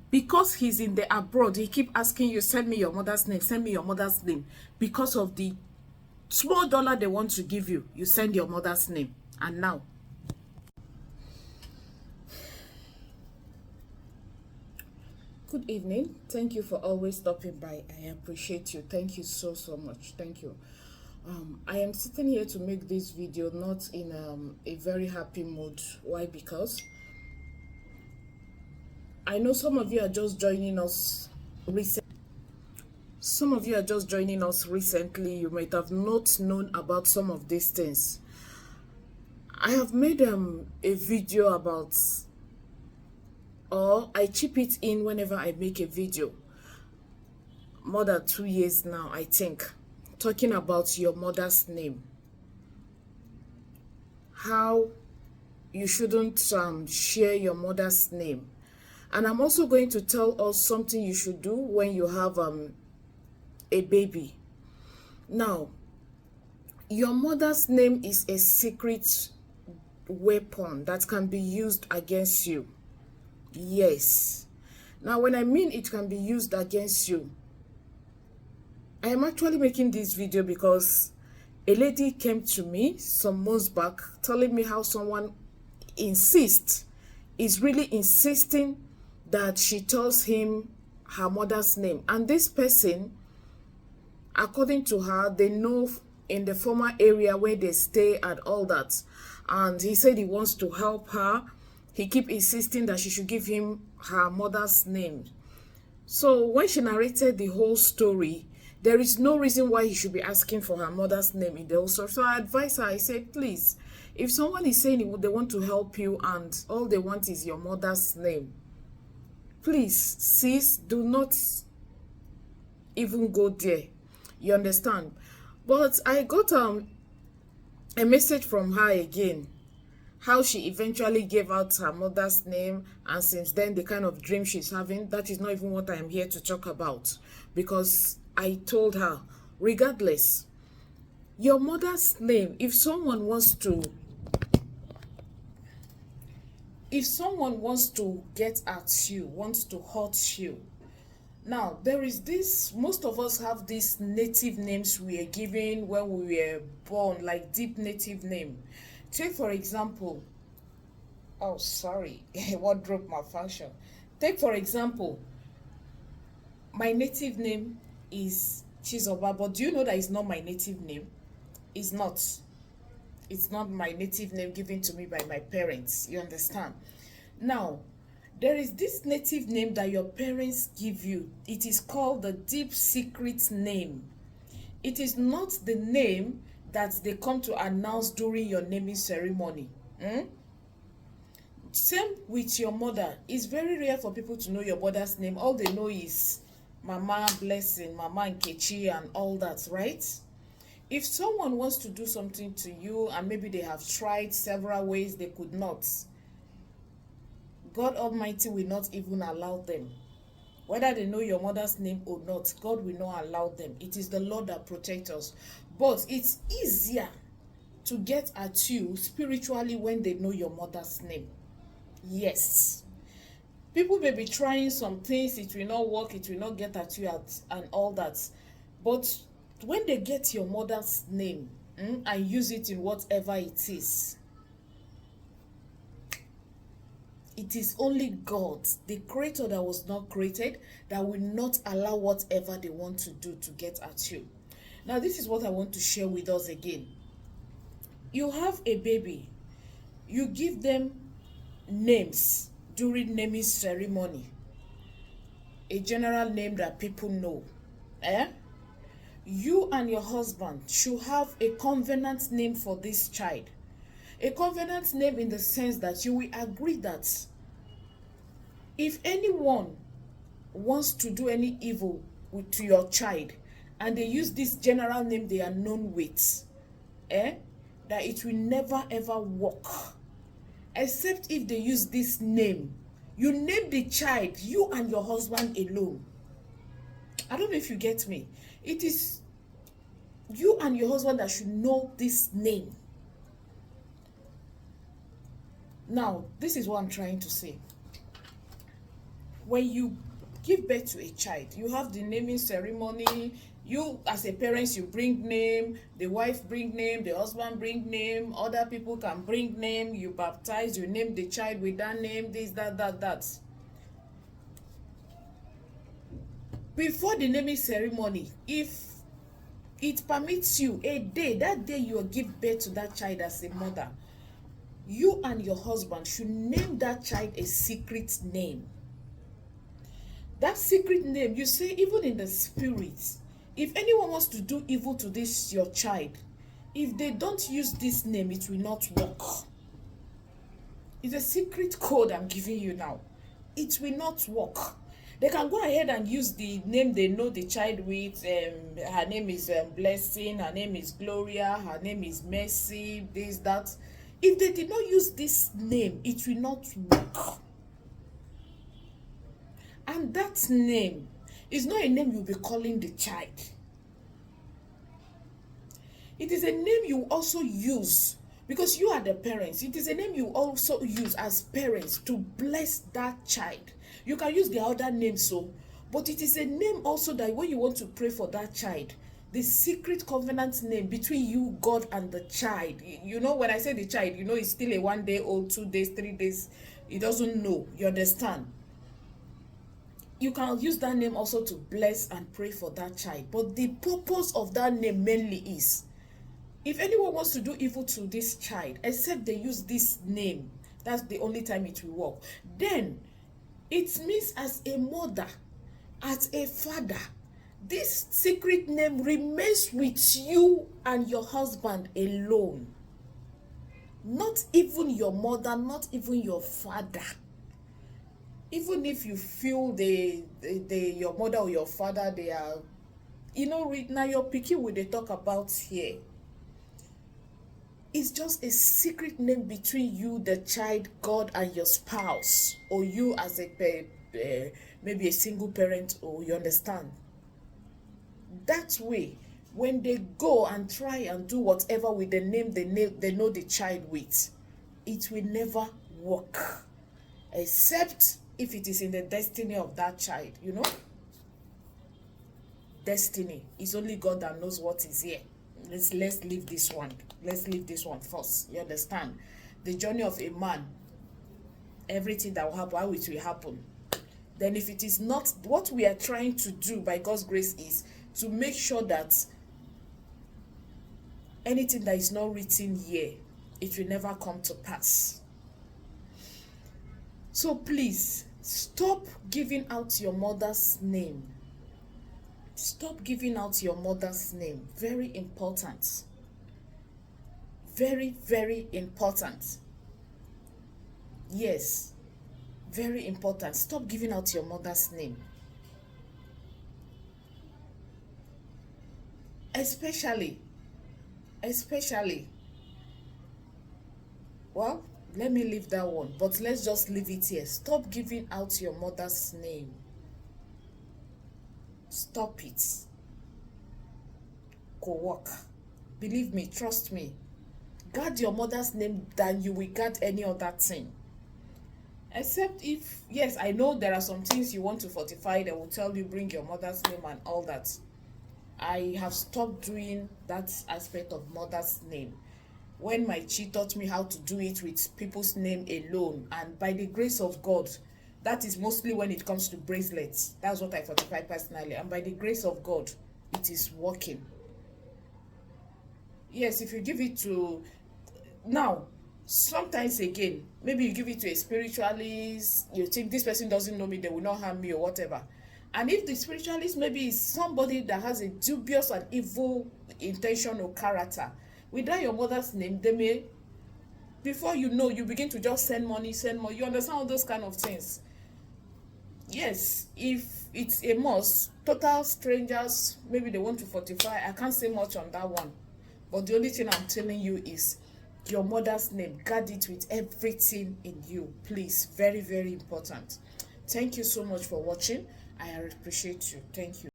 Because he's in the abroad, he keep asking you, send me your mother's name, send me your mother's name. Because of the small dollar they want to give you, you send your mother's name. And now, good evening. Thank you for always stopping by. I appreciate you. Thank you so much. Thank you. I am sitting here to make this video not in a very happy mood. Why? Because I know some of you are just joining us recently. Some of you are just joining us recently. You might have not known about some of these things. I have made a video about, or I chip it in whenever I make a video. More than 2 years now, I think, talking about your mother's name. How you shouldn't share your mother's name. And I'm also going to tell us something you should do when you have a baby. Now, your mother's name is a secret weapon that can be used against you. Yes. Now, when I mean it can be used against you, I am actually making this video because a lady came to me some months back telling me how someone is really insisting that she tells him her mother's name. And this person, according to her, they know in the former area where they stay and all that. And he said he wants to help her. He keep insisting that she should give him her mother's name. So when she narrated the whole story, there is no reason why he should be asking for her mother's name in the whole story. So I advised her, I said, please, if someone is saying they want to help you and all they want is your mother's name, please, sis, do not even go there. You understand? But I got a message from her again, how she eventually gave out her mother's name, and since then the kind of dream she's having, that is not even what I'm here to talk about. Because I told her, regardless, your mother's name, if someone wants to get at you, wants to hurt you. Now, there is this, most of us have these native names we are given when we were born, like deep native name. Take for example, oh sorry, wardrobe malfunction. Take for example, my native name is Chizoba, but do you know that it's not my native name? It's not. It's not my native name given to me by my parents. You understand? Now, there is this native name that your parents give you. It is called the deep secret name. It is not the name that they come to announce during your naming ceremony. Same with your mother. It's very rare for people to know your mother's name. All they know is Mama Blessing, Mama Nkechi, and all that, right? If someone wants to do something to you and maybe they have tried several ways, they could not, God Almighty will not even allow them. Whether they know your mother's name or not, God will not allow them. It is the Lord that protects us. But it's easier to get at you spiritually when they know your mother's name. Yes. People may be trying some things, it will not work, it will not get at you and all that. But when they get your mother's name and use it in whatever it is only God, the creator that was not created, that will not allow whatever they want to do to get at you. Now, this is what I want to share with us again. You have a baby, you give them names during naming ceremony, a general name that people know. You and your husband should have a covenant name for this child. A covenant name in the sense that you will agree that if anyone wants to do any evil to your child and they use this general name they are known with, that it will never ever work. Except if they use this name. You name the child, you and your husband alone. I don't know if you get me. It is you and your husband that should know this name. Now, this is what I'm trying to say. when you give birth to a child, you have the naming ceremony. You as a parent, you bring name, the wife bring name, the husband bring name, other people can bring name, you baptize, you name the child with that name, this, that. Before the naming ceremony, if it permits you a day, that day you will give birth to that child as a mother, you and your husband should name that child a secret name. That secret name, you say, even in the spirit, if anyone wants to do evil to this your child, if they don't use this name, it will not work. It's a secret code I'm giving you now. It will not work. They can go ahead and use the name they know the child with. Her name is Blessing, her name is Gloria, her name is Mercy, this, that. If they did not use this name, it will not work. And that name is not a name you'll be calling the child. It is a name you also use because you are the parents. It is a name you also use as parents to bless that child. You can use the other name, but it is a name also that when you want to pray for that child, the secret covenant name between you, God, and the child. You know, when I say the child, you know, it's still a 1 day old, 2 days, 3 days. It doesn't know. You understand? You can use that name also to bless and pray for that child. But the purpose of that name mainly is, if anyone wants to do evil to this child, except they use this name, that's the only time it will work. Then, it means as a mother, as a father, this secret name remains with you and your husband alone. Not even your mother, not even your father. Even if you feel your mother or your father, they are, you know, now your pikin will they talk about here. It's just a secret name between you, the child, God, and your spouse, or you as a maybe a single parent, or you understand. That way, when they go and try and do whatever with the name they know the child with, it will never work, except if it is in the destiny of that child, you know. Destiny is only God that knows what is here. Let's leave this one. Let's leave this one first. You understand? The journey of a man, everything that will happen, how it will happen. Then if it is not, what we are trying to do by God's grace is to make sure that anything that is not written here, it will never come to pass. So please, stop giving out your mother's name. Stop giving out your mother's name. Very important. Very, very important. Yes, very important. Stop giving out your mother's name. Especially, well, let me leave that one, but let's just leave it here. Stop giving out your mother's name. Stop it. Go work. Believe me, trust me. Guard your mother's name than you will guard any other thing. Except if, yes, I know there are some things you want to fortify. They will tell you bring your mother's name and all that. I have stopped doing that aspect of mother's name. When my chi taught me how to do it with people's name alone, and by the grace of God, that is mostly when it comes to bracelets. That's what I fortify personally, and by the grace of God, it is working. Yes, if you give it to, now, sometimes again, maybe you give it to a spiritualist, you think this person doesn't know me, they will not harm me or whatever. And if the spiritualist maybe is somebody that has a dubious and evil intention or character, without your mother's name, they may, before you know, you begin to just send money. You understand all those kind of things. Yes, if it's a must, total strangers, maybe they want to fortify. I can't say much on that one. But the only thing I'm telling you is your mother's name. Guard it with everything in you. Please, very, very important. Thank you so much for watching. I appreciate you. Thank you.